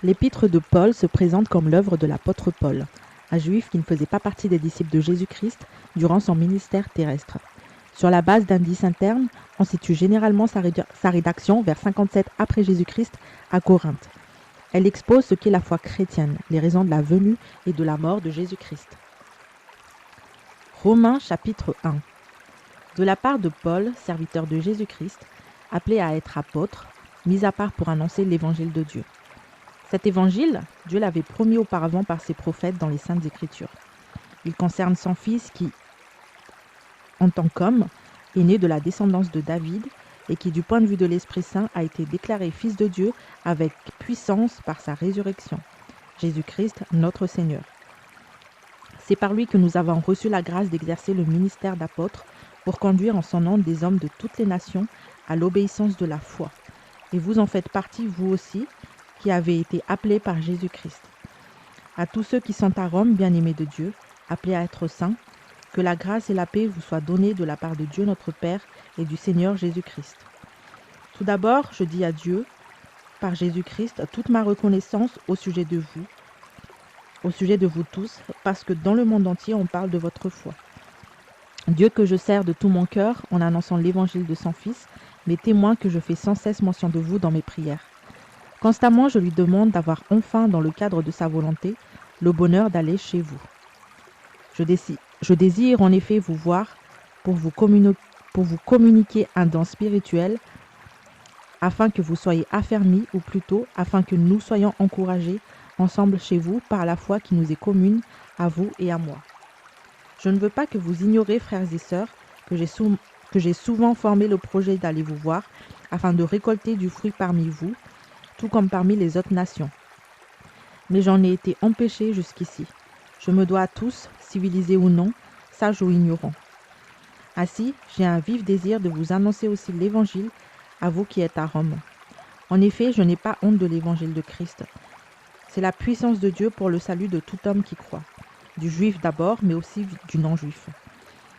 L'épître de Paul se présente comme l'œuvre de l'apôtre Paul, un juif qui ne faisait pas partie des disciples de Jésus-Christ durant son ministère terrestre. Sur la base d'indices internes, on situe généralement sa rédaction vers 57 après Jésus-Christ à Corinthe. Elle expose ce qu'est la foi chrétienne, les raisons de la venue et de la mort de Jésus-Christ. Romains chapitre 1. De la part de Paul, serviteur de Jésus-Christ, appelé à être apôtre, mis à part pour annoncer l'évangile de Dieu. Cet évangile, Dieu l'avait promis auparavant par ses prophètes dans les Saintes Écritures. Il concerne son Fils qui, en tant qu'homme, est né de la descendance de David et qui, du point de vue de l'Esprit Saint, a été déclaré Fils de Dieu avec puissance par sa résurrection. Jésus-Christ, notre Seigneur. C'est par lui que nous avons reçu la grâce d'exercer le ministère d'apôtre pour conduire en son nom des hommes de toutes les nations à l'obéissance de la foi. Et vous en faites partie, vous aussi, qui avez été appelés par Jésus-Christ. À tous ceux qui sont à Rome, bien-aimés de Dieu, appelés à être saints, que la grâce et la paix vous soient données de la part de Dieu notre Père et du Seigneur Jésus-Christ. Tout d'abord, je dis à Dieu, par Jésus-Christ, toute ma reconnaissance au sujet de vous tous, parce que dans le monde entier, on parle de votre foi. Dieu que je sers de tout mon cœur en annonçant l'évangile de son Fils, mais témoin que je fais sans cesse mention de vous dans mes prières. Constamment, je lui demande d'avoir enfin, dans le cadre de sa volonté, le bonheur d'aller chez vous. Je désire en effet vous voir pour vous communiquer un don spirituel, afin que vous soyez affermis, ou plutôt, afin que nous soyons encouragés ensemble chez vous par la foi qui nous est commune, à vous et à moi. Je ne veux pas que vous ignorez, frères et sœurs, que j'ai souvent formé le projet d'aller vous voir, afin de récolter du fruit parmi vous, tout comme parmi les autres nations. Mais j'en ai été empêché jusqu'ici. Je me dois à tous, civilisés ou non, sages ou ignorants. Ainsi, j'ai un vif désir de vous annoncer aussi l'Évangile à vous qui êtes à Rome. En effet, je n'ai pas honte de l'Évangile de Christ. C'est la puissance de Dieu pour le salut de tout homme qui croit, du juif d'abord, mais aussi du non-juif.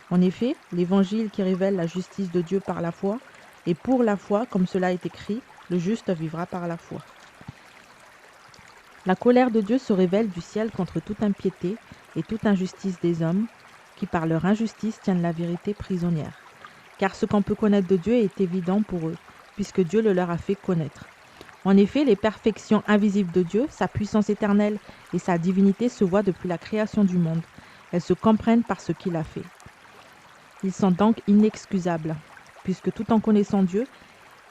En effet, l'Évangile qui révèle la justice de Dieu par la foi, et pour la foi, comme cela est écrit, le juste vivra par la foi. La colère de Dieu se révèle du ciel contre toute impiété et toute injustice des hommes, qui par leur injustice tiennent la vérité prisonnière. Car ce qu'on peut connaître de Dieu est évident pour eux, puisque Dieu le leur a fait connaître. En effet, les perfections invisibles de Dieu, sa puissance éternelle et sa divinité se voient depuis la création du monde. Elles se comprennent par ce qu'il a fait. Ils sont donc inexcusables, puisque tout en connaissant Dieu,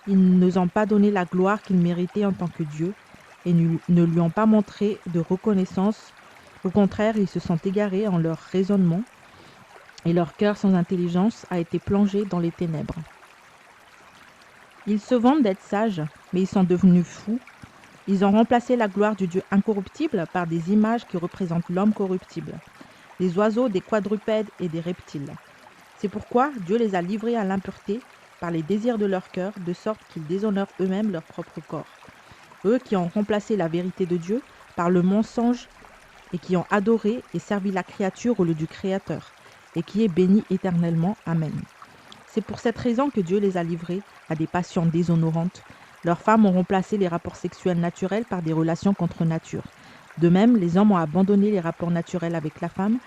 ils ne nous ont pas donné la gloire qu'il méritait en tant que Dieu et ne lui ont pas montré de reconnaissance. Au contraire, ils se sont égarés en leur raisonnement et leur cœur sans intelligence a été plongé dans les ténèbres. Ils se vantent d'être sages, mais ils sont devenus fous. Ils ont remplacé la gloire du Dieu incorruptible par des images qui représentent l'homme corruptible, des oiseaux, des quadrupèdes et des reptiles. C'est pourquoi Dieu les a livrés à l'impureté par les désirs de leur cœur, de sorte qu'ils déshonorent eux-mêmes leur propre corps. Eux qui ont remplacé la vérité de Dieu par le mensonge et qui ont adoré et servi la créature au lieu du Créateur, et qui est béni éternellement. Amen. C'est pour cette raison que Dieu les a livrés à des passions déshonorantes. Leurs femmes ont remplacé les rapports sexuels naturels par des relations contre nature. De même, les hommes ont abandonné les rapports naturels avec la femme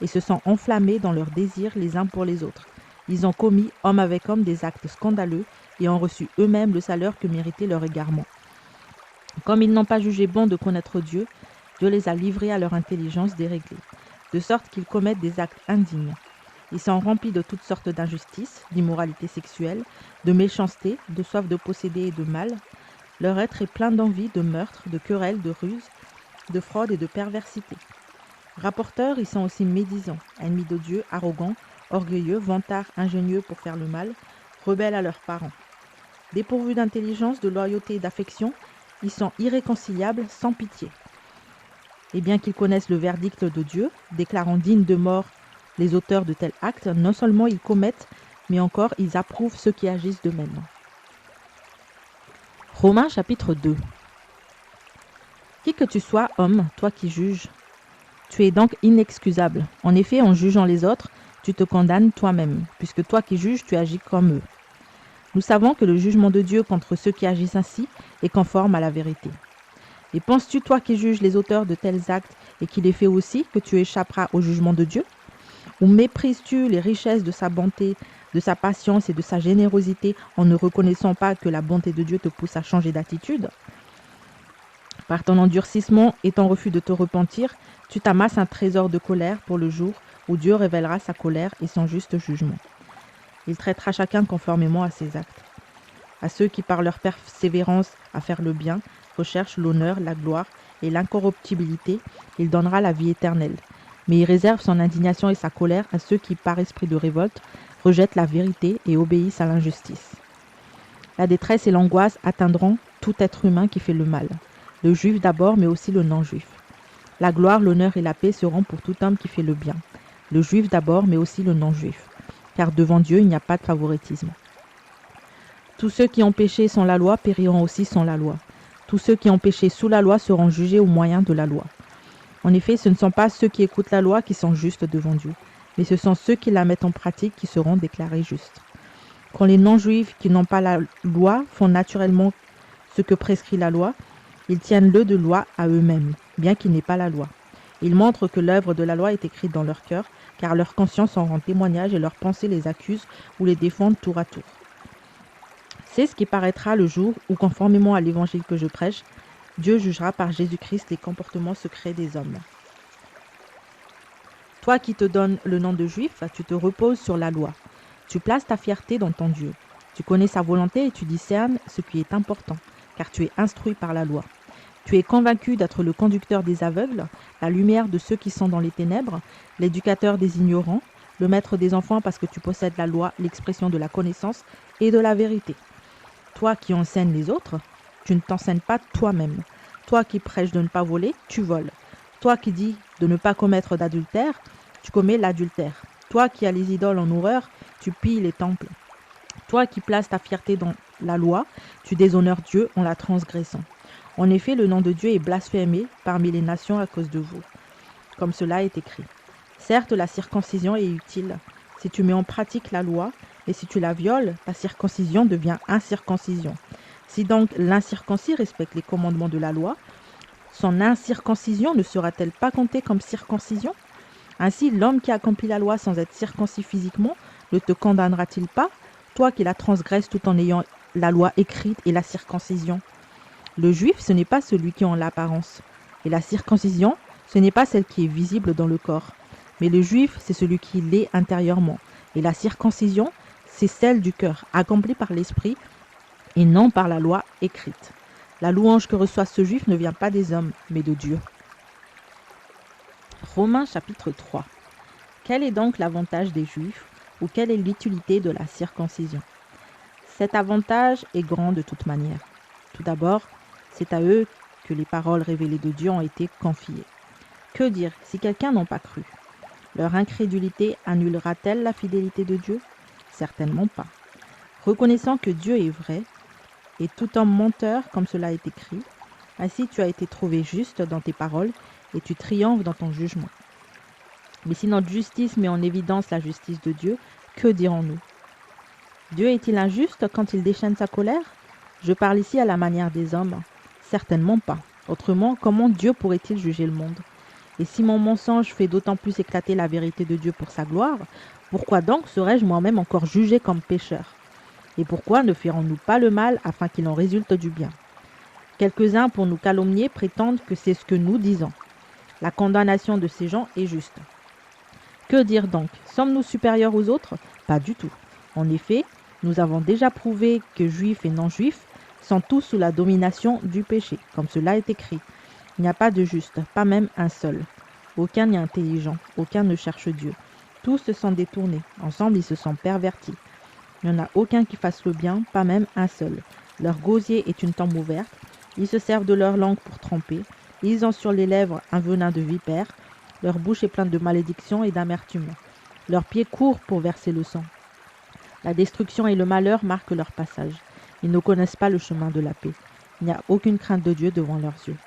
et se sont enflammés dans leurs désirs les uns pour les autres. Ils ont commis, homme avec homme, des actes scandaleux et ont reçu eux-mêmes le salaire que méritait leur égarement. Comme ils n'ont pas jugé bon de connaître Dieu, Dieu les a livrés à leur intelligence déréglée, de sorte qu'ils commettent des actes indignes. Ils sont remplis de toutes sortes d'injustices, d'immoralité sexuelle, de méchanceté, de soif de posséder et de mal. Leur être est plein d'envie, de meurtre, de querelles, de ruses, de fraude et de perversité. Rapporteurs, ils sont aussi médisants, ennemis de Dieu, arrogants, orgueilleux, vantards, ingénieux pour faire le mal, rebelles à leurs parents. Dépourvus d'intelligence, de loyauté et d'affection, ils sont irréconciliables, sans pitié. Et bien qu'ils connaissent le verdict de Dieu, déclarant dignes de mort les auteurs de tels actes, non seulement ils commettent, mais encore ils approuvent ceux qui agissent de même. Romains chapitre 2. Qui que tu sois, homme, toi qui juges, tu es donc inexcusable. En effet, en jugeant les autres, tu te condamnes toi-même, puisque toi qui juges, tu agis comme eux. Nous savons que le jugement de Dieu contre ceux qui agissent ainsi est conforme à la vérité. Et penses-tu, toi qui juges les auteurs de tels actes et qui les fais aussi, que tu échapperas au jugement de Dieu? Ou méprises-tu les richesses de sa bonté, de sa patience et de sa générosité en ne reconnaissant pas que la bonté de Dieu te pousse à changer d'attitude? Par ton endurcissement et ton refus de te repentir, tu t'amasses un trésor de colère pour le jour où Dieu révélera sa colère et son juste jugement. Il traitera chacun conformément à ses actes. À ceux qui, par leur persévérance à faire le bien, recherchent l'honneur, la gloire et l'incorruptibilité, il donnera la vie éternelle. Mais il réserve son indignation et sa colère à ceux qui, par esprit de révolte, rejettent la vérité et obéissent à l'injustice. La détresse et l'angoisse atteindront tout être humain qui fait le mal, le juif d'abord, mais aussi le non-juif. La gloire, l'honneur et la paix seront pour tout homme qui fait le bien, le juif d'abord, mais aussi le non-juif, car devant Dieu, il n'y a pas de favoritisme. Tous ceux qui ont péché sans la loi périront aussi sans la loi. Tous ceux qui ont péché sous la loi seront jugés au moyen de la loi. En effet, ce ne sont pas ceux qui écoutent la loi qui sont justes devant Dieu, mais ce sont ceux qui la mettent en pratique qui seront déclarés justes. Quand les non-juifs qui n'ont pas la loi font naturellement ce que prescrit la loi, ils tiennent le de loi à eux-mêmes, bien qu'ils n'aient pas la loi. Ils montrent que l'œuvre de la loi est écrite dans leur cœur, car leur conscience en rend témoignage et leurs pensées les accusent ou les défendent tour à tour. C'est ce qui paraîtra le jour où, conformément à l'évangile que je prêche, Dieu jugera par Jésus-Christ les comportements secrets des hommes. Toi qui te donnes le nom de juif, tu te reposes sur la loi. Tu places ta fierté dans ton Dieu. Tu connais sa volonté et tu discernes ce qui est important, car tu es instruit par la loi. Tu es convaincu d'être le conducteur des aveugles, la lumière de ceux qui sont dans les ténèbres, l'éducateur des ignorants, le maître des enfants parce que tu possèdes la loi, l'expression de la connaissance et de la vérité. Toi qui enseignes les autres, tu ne t'enseignes pas toi-même. Toi qui prêches de ne pas voler, tu voles. Toi qui dis de ne pas commettre d'adultère, tu commets l'adultère. Toi qui as les idoles en horreur, tu pilles les temples. Toi qui places ta fierté dans la loi, tu déshonores Dieu en la transgressant. En effet, le nom de Dieu est blasphémé parmi les nations à cause de vous, comme cela est écrit. Certes, la circoncision est utile si tu mets en pratique la loi, mais si tu la violes, ta circoncision devient incirconcision. Si donc l'incirconcis respecte les commandements de la loi, son incirconcision ne sera-t-elle pas comptée comme circoncision? Ainsi, l'homme qui accomplit la loi sans être circoncis physiquement ne te condamnera-t-il pas, toi qui la transgresses tout en ayant la loi écrite et la circoncision? Le juif, ce n'est pas celui qui en l'apparence, et la circoncision, ce n'est pas celle qui est visible dans le corps. Mais le juif, c'est celui qui l'est intérieurement, et la circoncision, c'est celle du cœur, accomplie par l'esprit et non par la loi écrite. La louange que reçoit ce juif ne vient pas des hommes, mais de Dieu. Romains chapitre 3. Quel est donc l'avantage des Juifs ou quelle est l'utilité de la circoncision? Cet avantage est grand de toute manière. Tout d'abord, c'est à eux que les paroles révélées de Dieu ont été confiées. Que dire si quelqu'un n'a pas cru? Leur incrédulité annulera-t-elle la fidélité de Dieu? Certainement pas. Reconnaissant que Dieu est vrai et tout homme menteur, comme cela est écrit, ainsi tu as été trouvé juste dans tes paroles et tu triomphes dans ton jugement. Mais si notre justice met en évidence la justice de Dieu, que dirons-nous? Dieu est-il injuste quand il déchaîne sa colère? Je parle ici à la manière des hommes. Certainement pas. Autrement, comment Dieu pourrait-il juger le monde? Et si mon mensonge fait d'autant plus éclater la vérité de Dieu pour sa gloire, pourquoi donc serais-je moi-même encore jugé comme pécheur? Et pourquoi ne ferons-nous pas le mal afin qu'il en résulte du bien? Quelques-uns, pour nous calomnier, prétendent que c'est ce que nous disons. La condamnation de ces gens est juste. Que dire donc? Sommes-nous supérieurs aux autres? Pas du tout. En effet, nous avons déjà prouvé que juifs et non-juifs sont tous sous la domination du péché, comme cela est écrit. Il n'y a pas de juste, pas même un seul. Aucun n'est intelligent, aucun ne cherche Dieu. Tous se sont détournés, ensemble ils se sont pervertis. Il n'y en a aucun qui fasse le bien, pas même un seul. Leur gosier est une tombe ouverte, ils se servent de leur langue pour tromper, ils ont sur les lèvres un venin de vipère, leur bouche est pleine de malédiction et d'amertume. Leurs pieds courent pour verser le sang. La destruction et le malheur marquent leur passage. Ils ne connaissent pas le chemin de la paix. Il n'y a aucune crainte de Dieu devant leurs yeux.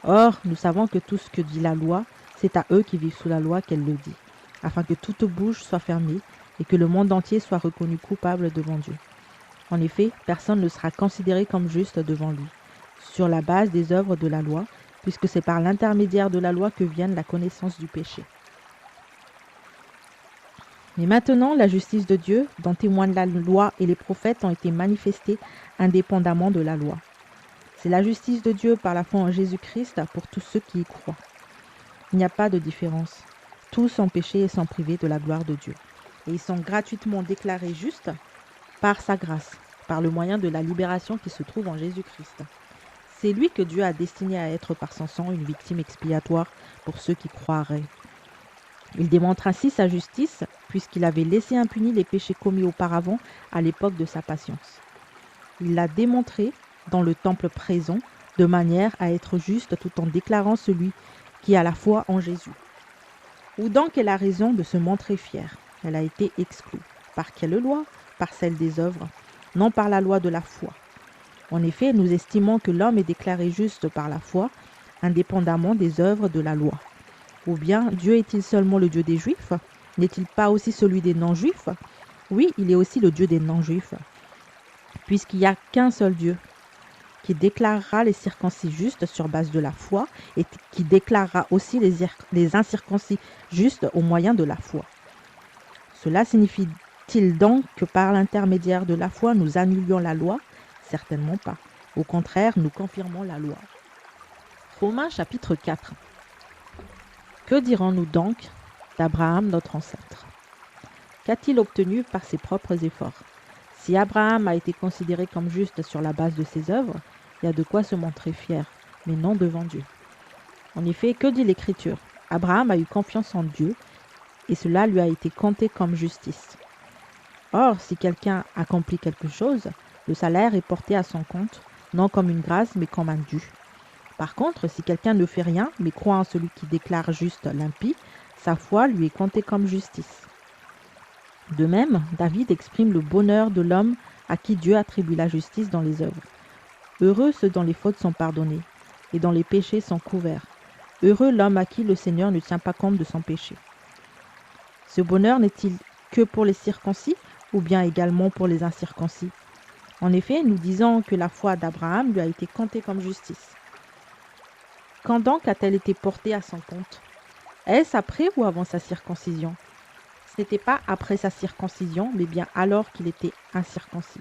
Or, nous savons que tout ce que dit la loi, c'est à eux qui vivent sous la loi qu'elle le dit, afin que toute bouche soit fermée et que le monde entier soit reconnu coupable devant Dieu. En effet, personne ne sera considéré comme juste devant lui. sur la base des œuvres de la loi, puisque c'est par l'intermédiaire de la loi que vienne la connaissance du péché. Mais maintenant, la justice de Dieu, dont témoignent la loi et les prophètes, ont été manifestées indépendamment de la loi. C'est la justice de Dieu par la foi en Jésus-Christ pour tous ceux qui y croient. Il n'y a pas de différence. Tous sont péchés et sont privés de la gloire de Dieu. Et ils sont gratuitement déclarés justes par sa grâce, par le moyen de la libération qui se trouve en Jésus-Christ. C'est lui que Dieu a destiné à être par son sang une victime expiatoire pour ceux qui croiraient. Il démontre ainsi sa justice, puisqu'il avait laissé impunis les péchés commis auparavant à l'époque de sa patience. Il l'a démontré dans le temple présent, de manière à être juste tout en déclarant celui qui a la foi en Jésus. Où donc est la raison de se montrer fière? Elle a été exclue. Par quelle loi? Par celle des œuvres, non par la loi de la foi. En effet, nous estimons que l'homme est déclaré juste par la foi, indépendamment des œuvres de la loi. Ou bien, Dieu est-il seulement le Dieu des Juifs? N'est-il pas aussi celui des non-Juifs? Oui, il est aussi le Dieu des non-Juifs, puisqu'il n'y a qu'un seul Dieu, qui déclarera les circoncis justes sur base de la foi et qui déclarera aussi les incirconcis justes au moyen de la foi. Cela signifie-t-il donc que par l'intermédiaire de la foi, nous annulions la loi? Certainement pas. Au contraire, nous confirmons la loi. Romains chapitre 4. Que dirons-nous donc d'Abraham, notre ancêtre? Qu'a-t-il obtenu par ses propres efforts? Si Abraham a été considéré comme juste sur la base de ses œuvres, il y a de quoi se montrer fier, mais non devant Dieu. En effet, que dit l'Écriture? Abraham a eu confiance en Dieu, et cela lui a été compté comme justice. Or, si quelqu'un accomplit quelque chose, le salaire est porté à son compte, non comme une grâce, mais comme un dû. Par contre, si quelqu'un ne fait rien, mais croit en celui qui déclare juste l'impie, sa foi lui est comptée comme justice. De même, David exprime le bonheur de l'homme à qui Dieu attribue la justice dans les œuvres. Heureux ceux dont les fautes sont pardonnées et dont les péchés sont couverts. Heureux l'homme à qui le Seigneur ne tient pas compte de son péché. Ce bonheur n'est-il que pour les circoncis ou bien également pour les incirconcis? En effet, nous disons que la foi d'Abraham lui a été comptée comme justice. Quand donc a-t-elle été portée à son compte? Est-ce après ou avant sa circoncision? Ce n'était pas après sa circoncision, mais bien alors qu'il était incirconcis.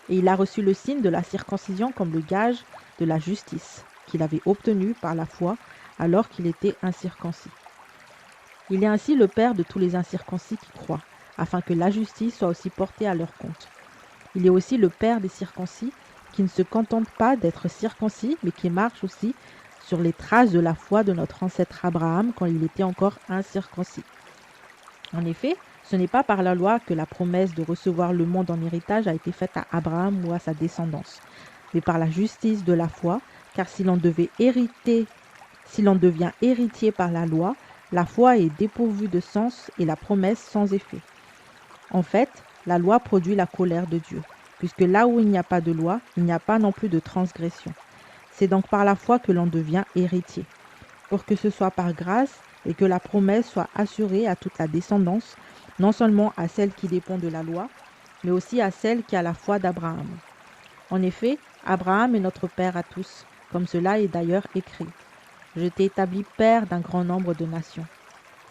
Et il a reçu le signe de la circoncision comme le gage de la justice qu'il avait obtenue par la foi alors qu'il était incirconcis. Il est ainsi le Père de tous les incirconcis qui croient, afin que la justice soit aussi portée à leur compte. Il est aussi le Père des circoncis qui ne se contentent pas d'être circoncis, mais qui marchent aussi sur les traces de la foi de notre ancêtre Abraham quand il était encore incirconcis. En effet, ce n'est pas par la loi que la promesse de recevoir le monde en héritage a été faite à Abraham ou à sa descendance, mais par la justice de la foi, car si l'on devient héritier par la loi, la foi est dépourvue de sens et la promesse sans effet. En fait, la loi produit la colère de Dieu, puisque là où il n'y a pas de loi, il n'y a pas non plus de transgression. C'est donc par la foi que l'on devient héritier, pour que ce soit par grâce et que la promesse soit assurée à toute la descendance, non seulement à celle qui dépend de la loi, mais aussi à celle qui a la foi d'Abraham. En effet, Abraham est notre père à tous, comme cela est d'ailleurs écrit. Je t'ai établi père d'un grand nombre de nations.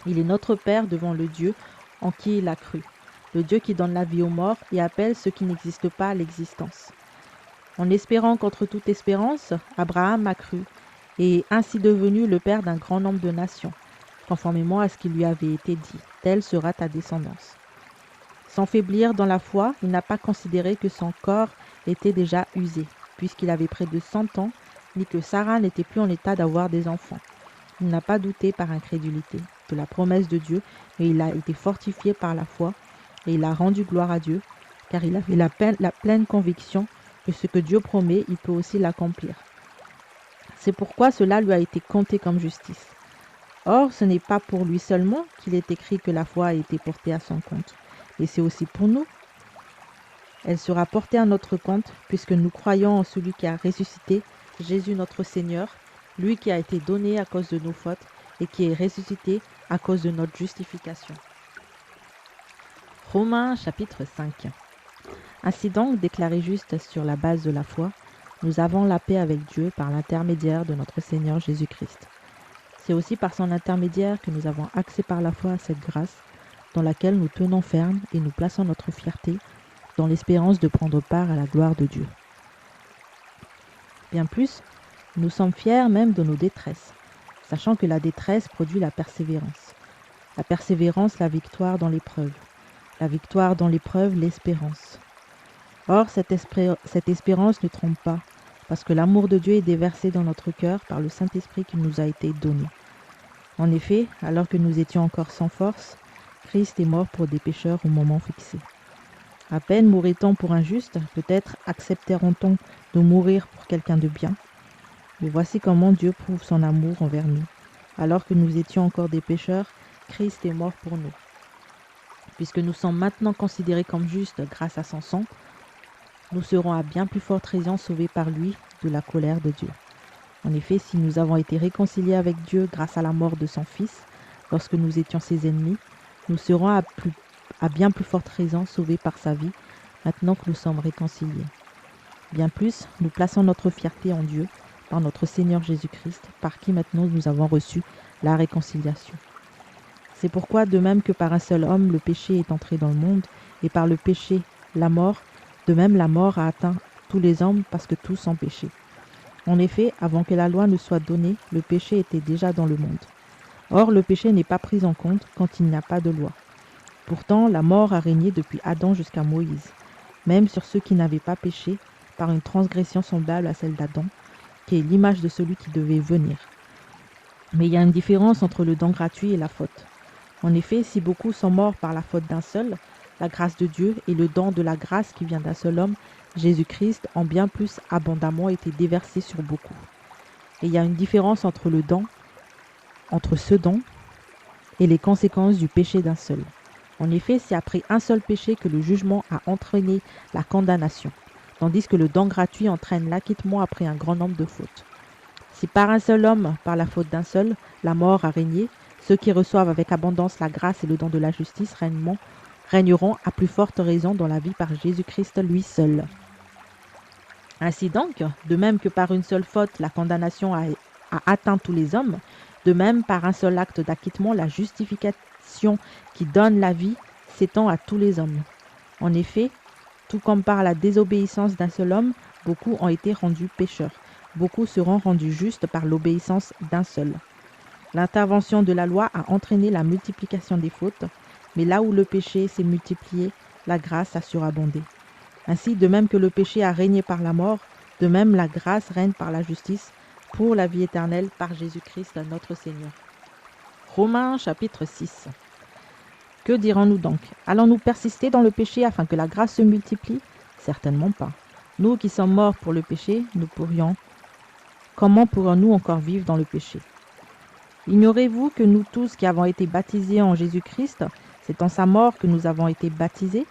Il est notre père devant le Dieu en qui il a cru, le Dieu qui donne la vie aux morts et appelle ceux qui n'existent pas à l'existence. En espérant contre toute espérance, Abraham a cru, et est ainsi devenu le père d'un grand nombre de nations, conformément à ce qui lui avait été dit, telle sera ta descendance. Sans faiblir dans la foi, il n'a pas considéré que son corps était déjà usé, puisqu'il avait près de 100 ans, ni que Sarah n'était plus en état d'avoir des enfants. Il n'a pas douté par incrédulité de la promesse de Dieu, mais il a été fortifié par la foi, et il a rendu gloire à Dieu, car il avait la pleine conviction que ce que Dieu promet, il peut aussi l'accomplir. C'est pourquoi cela lui a été compté comme justice. Or, ce n'est pas pour lui seulement qu'il est écrit que la foi a été portée à son compte, et c'est aussi pour nous. Elle sera portée à notre compte, puisque nous croyons en celui qui a ressuscité, Jésus notre Seigneur, lui qui a été donné à cause de nos fautes, et qui est ressuscité à cause de notre justification. Romains chapitre 5. Ainsi donc, déclarés justes sur la base de la foi, Nous avons la paix avec Dieu par l'intermédiaire de notre Seigneur Jésus-Christ. C'est aussi par son intermédiaire que nous avons accès par la foi à cette grâce dans laquelle nous tenons ferme et nous plaçons notre fierté dans l'espérance de prendre part à la gloire de Dieu. Bien plus, nous sommes fiers même de nos détresses, sachant que la détresse produit la persévérance. La persévérance, la victoire dans l'épreuve. La victoire dans l'épreuve, l'espérance. Or, cette espérance ne trompe pas, parce que l'amour de Dieu est déversé dans notre cœur par le Saint-Esprit qui nous a été donné. En effet, alors que nous étions encore sans force, Christ est mort pour des pécheurs au moment fixé. À peine mourrait-on pour un juste, peut-être accepterait-on de mourir pour quelqu'un de bien. Mais voici comment Dieu prouve son amour envers nous. Alors que nous étions encore des pécheurs, Christ est mort pour nous. Puisque nous sommes maintenant considérés comme justes grâce à son sang, nous serons à bien plus forte raison sauvés par lui de la colère de Dieu. En effet, si nous avons été réconciliés avec Dieu grâce à la mort de son Fils, lorsque nous étions ses ennemis, nous serons à bien plus forte raison sauvés par sa vie, maintenant que nous sommes réconciliés. Bien plus, nous plaçons notre fierté en Dieu, par notre Seigneur Jésus-Christ, par qui maintenant nous avons reçu la réconciliation. C'est pourquoi, de même que par un seul homme, le péché est entré dans le monde, et par le péché, la mort, de même la mort a atteint tous les hommes parce que tous ont péché. En effet, avant que la loi ne soit donnée, le péché était déjà dans le monde. Or, le péché n'est pas pris en compte quand il n'y a pas de loi. Pourtant, la mort a régné depuis Adam jusqu'à Moïse, même sur ceux qui n'avaient pas péché, par une transgression semblable à celle d'Adam, qui est l'image de celui qui devait venir. Mais il y a une différence entre le don gratuit et la faute. En effet, si beaucoup sont morts par la faute d'un seul, la grâce de Dieu et le don de la grâce qui vient d'un seul homme, Jésus-Christ, ont bien plus abondamment été déversés sur beaucoup. Et il y a une différence entre ce don et les conséquences du péché d'un seul. En effet, c'est après un seul péché que le jugement a entraîné la condamnation, tandis que le don gratuit entraîne l'acquittement après un grand nombre de fautes. Si par un seul homme, par la faute d'un seul, la mort a régné, ceux qui reçoivent avec abondance la grâce et le don de la justice régneront à plus forte raison dans la vie par Jésus-Christ lui seul. Ainsi donc, de même que par une seule faute la condamnation a atteint tous les hommes, de même par un seul acte d'acquittement la justification qui donne la vie s'étend à tous les hommes. En effet, tout comme par la désobéissance d'un seul homme, beaucoup ont été rendus pécheurs. Beaucoup seront rendus justes par l'obéissance d'un seul. L'intervention de la loi a entraîné la multiplication des fautes, mais là où le péché s'est multiplié, la grâce a surabondé. Ainsi, de même que le péché a régné par la mort, de même la grâce règne par la justice, pour la vie éternelle par Jésus-Christ notre Seigneur. Romains chapitre 6. Que dirons-nous donc? Allons-nous persister dans le péché afin que la grâce se multiplie? Certainement pas. Nous qui sommes morts pour le péché, comment pourrons-nous encore vivre dans le péché? Ignorez-vous que nous tous qui avons été baptisés en Jésus-Christ, c'est en sa mort que nous avons été baptisés?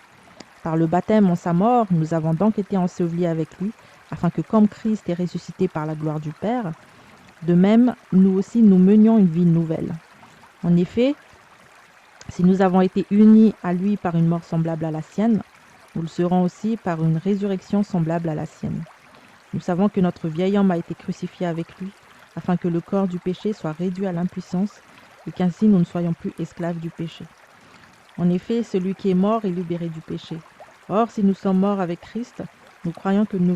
Par le baptême en sa mort, nous avons donc été ensevelis avec lui, afin que comme Christ est ressuscité par la gloire du Père, de même, nous aussi nous menions une vie nouvelle. En effet, si nous avons été unis à lui par une mort semblable à la sienne, nous le serons aussi par une résurrection semblable à la sienne. Nous savons que notre vieil homme a été crucifié avec lui, afin que le corps du péché soit réduit à l'impuissance et qu'ainsi nous ne soyons plus esclaves du péché. En effet, celui qui est mort est libéré du péché. Or, si nous sommes morts avec Christ, nous croyons que nous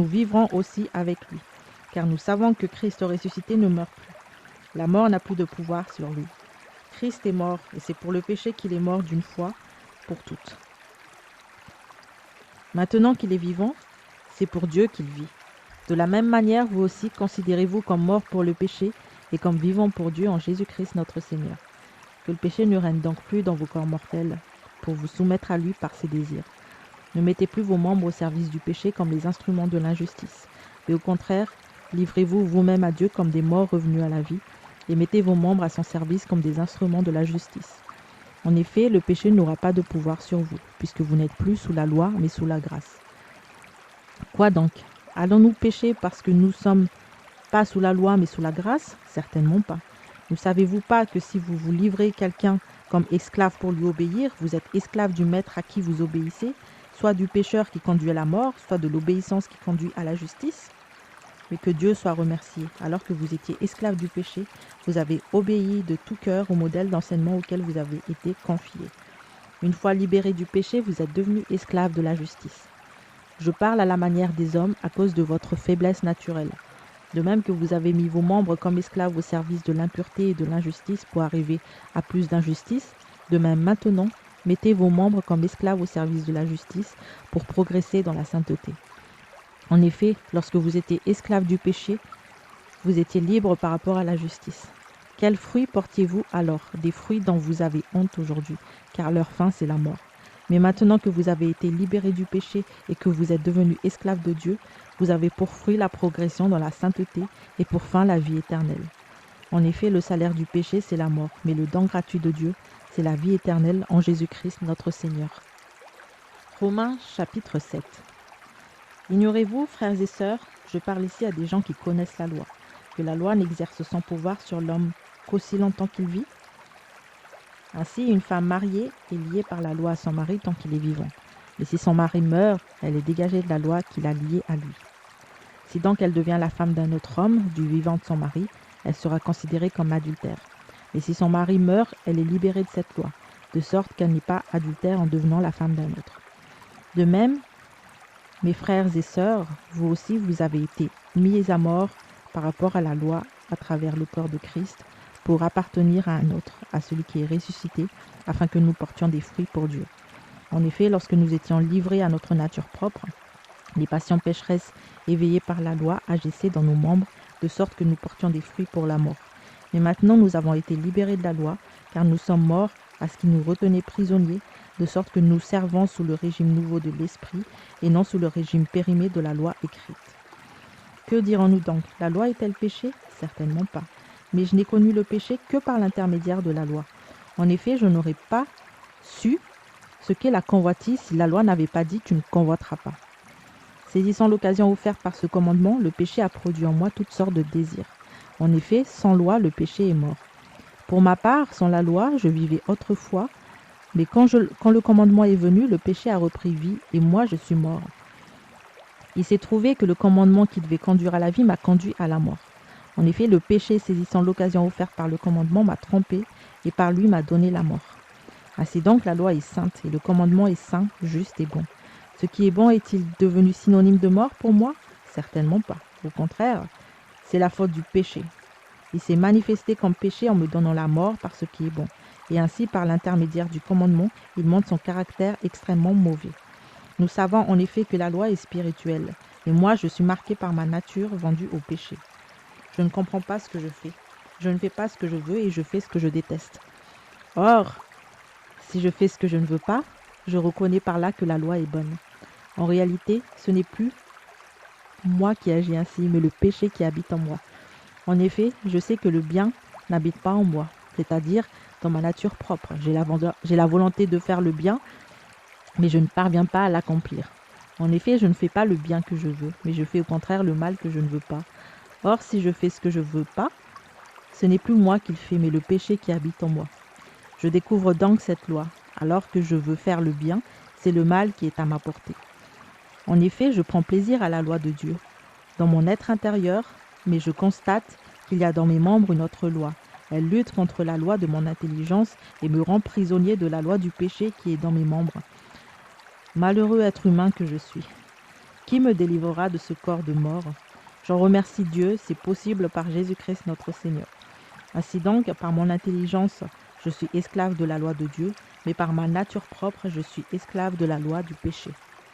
vivrons aussi avec lui, car nous savons que Christ ressuscité ne meurt plus. La mort n'a plus de pouvoir sur lui. Christ est mort, et c'est pour le péché qu'il est mort d'une fois pour toutes. Maintenant qu'il est vivant, c'est pour Dieu qu'il vit. De la même manière, vous aussi, considérez-vous comme morts pour le péché et comme vivants pour Dieu en Jésus-Christ notre Seigneur. Que le péché ne règne donc plus dans vos corps mortels, pour vous soumettre à lui par ses désirs. Ne mettez plus vos membres au service du péché comme les instruments de l'injustice, mais au contraire, livrez-vous vous-même à Dieu comme des morts revenus à la vie, et mettez vos membres à son service comme des instruments de la justice. En effet, le péché n'aura pas de pouvoir sur vous, puisque vous n'êtes plus sous la loi, mais sous la grâce. Quoi donc? Allons-nous pécher parce que nous ne sommes pas sous la loi, mais sous la grâce? Certainement pas. Ne savez-vous pas que si vous vous livrez quelqu'un comme esclave pour lui obéir, vous êtes esclave du maître à qui vous obéissez, soit du pécheur qui conduit à la mort, soit de l'obéissance qui conduit à la justice. Mais que Dieu soit remercié. Alors que vous étiez esclaves du péché, vous avez obéi de tout cœur au modèle d'enseignement auquel vous avez été confiés. Une fois libérés du péché, vous êtes devenus esclaves de la justice. Je parle à la manière des hommes à cause de votre faiblesse naturelle. De même que vous avez mis vos membres comme esclaves au service de l'impureté et de l'injustice pour arriver à plus d'injustice, de même maintenant, mettez vos membres comme esclaves au service de la justice pour progresser dans la sainteté. En effet, lorsque vous étiez esclaves du péché, vous étiez libres par rapport à la justice. Quels fruits portiez-vous alors? Des fruits dont vous avez honte aujourd'hui, car leur fin c'est la mort. Mais maintenant que vous avez été libérés du péché et que vous êtes devenus esclaves de Dieu, vous avez pour fruit la progression dans la sainteté et pour fin la vie éternelle. En effet, le salaire du péché, c'est la mort, mais le don gratuit de Dieu, c'est la vie éternelle en Jésus-Christ notre Seigneur. Romains chapitre 7. Ignorez-vous, frères et sœurs, je parle ici à des gens qui connaissent la loi, que la loi n'exerce son pouvoir sur l'homme qu'aussi longtemps qu'il vit. Ainsi, une femme mariée est liée par la loi à son mari tant qu'il est vivant. Mais si son mari meurt, elle est dégagée de la loi qui l'a liée à lui. Si donc elle devient la femme d'un autre homme, du vivant de son mari, elle sera considérée comme adultère. Mais si son mari meurt, elle est libérée de cette loi, de sorte qu'elle n'est pas adultère en devenant la femme d'un autre. De même, mes frères et sœurs, vous aussi, vous avez été mis à mort par rapport à la loi à travers le corps de Christ, pour appartenir à un autre, à celui qui est ressuscité, afin que nous portions des fruits pour Dieu. En effet, lorsque nous étions livrés à notre nature propre, les passions pécheresses éveillées par la loi agissaient dans nos membres, de sorte que nous portions des fruits pour la mort. Mais maintenant nous avons été libérés de la loi, car nous sommes morts à ce qui nous retenait prisonniers, de sorte que nous servons sous le régime nouveau de l'esprit, et non sous le régime périmé de la loi écrite. Que dirons-nous donc? La loi est-elle péché? Certainement pas. Mais je n'ai connu le péché que par l'intermédiaire de la loi. En effet, je n'aurais pas su ce qu'est la convoitise si la loi n'avait pas dit « tu ne convoiteras pas ». Saisissant l'occasion offerte par ce commandement, le péché a produit en moi toutes sortes de désirs. En effet, sans loi, le péché est mort. Pour ma part, sans la loi, je vivais autrefois, mais quand le commandement est venu, le péché a repris vie et moi je suis mort. Il s'est trouvé que le commandement qui devait conduire à la vie m'a conduit à la mort. En effet, le péché, saisissant l'occasion offerte par le commandement, m'a trompé et par lui m'a donné la mort. Ainsi donc, la loi est sainte et le commandement est saint, juste et bon. Ce qui est bon est-il devenu synonyme de mort pour moi? Certainement pas. Au contraire, c'est la faute du péché. Il s'est manifesté comme péché en me donnant la mort par ce qui est bon. Et ainsi, par l'intermédiaire du commandement, il montre son caractère extrêmement mauvais. Nous savons en effet que la loi est spirituelle, et moi je suis marqué par ma nature vendue au péché. Je ne comprends pas ce que je fais. Je ne fais pas ce que je veux et je fais ce que je déteste. Or, si je fais ce que je ne veux pas, je reconnais par là que la loi est bonne. En réalité, ce n'est plus moi qui agis ainsi, mais le péché qui habite en moi. En effet, je sais que le bien n'habite pas en moi, c'est-à-dire dans ma nature propre. J'ai la volonté de faire le bien, mais je ne parviens pas à l'accomplir. En effet, je ne fais pas le bien que je veux, mais je fais au contraire le mal que je ne veux pas. Or, si je fais ce que je ne veux pas, ce n'est plus moi qui le fais, mais le péché qui habite en moi. Je découvre donc cette loi. Alors que je veux faire le bien, c'est le mal qui est à ma portée. En effet, je prends plaisir à la loi de Dieu, dans mon être intérieur, mais je constate qu'il y a dans mes membres une autre loi. Elle lutte contre la loi de mon intelligence et me rend prisonnier de la loi du péché qui est dans mes membres. Malheureux être humain que je suis. Qui me délivrera de ce corps de mort? J'en remercie Dieu, c'est possible par Jésus-Christ notre Seigneur. Ainsi donc, par mon intelligence, je suis esclave de la loi de Dieu, mais par ma nature propre, je suis esclave de la loi du péché.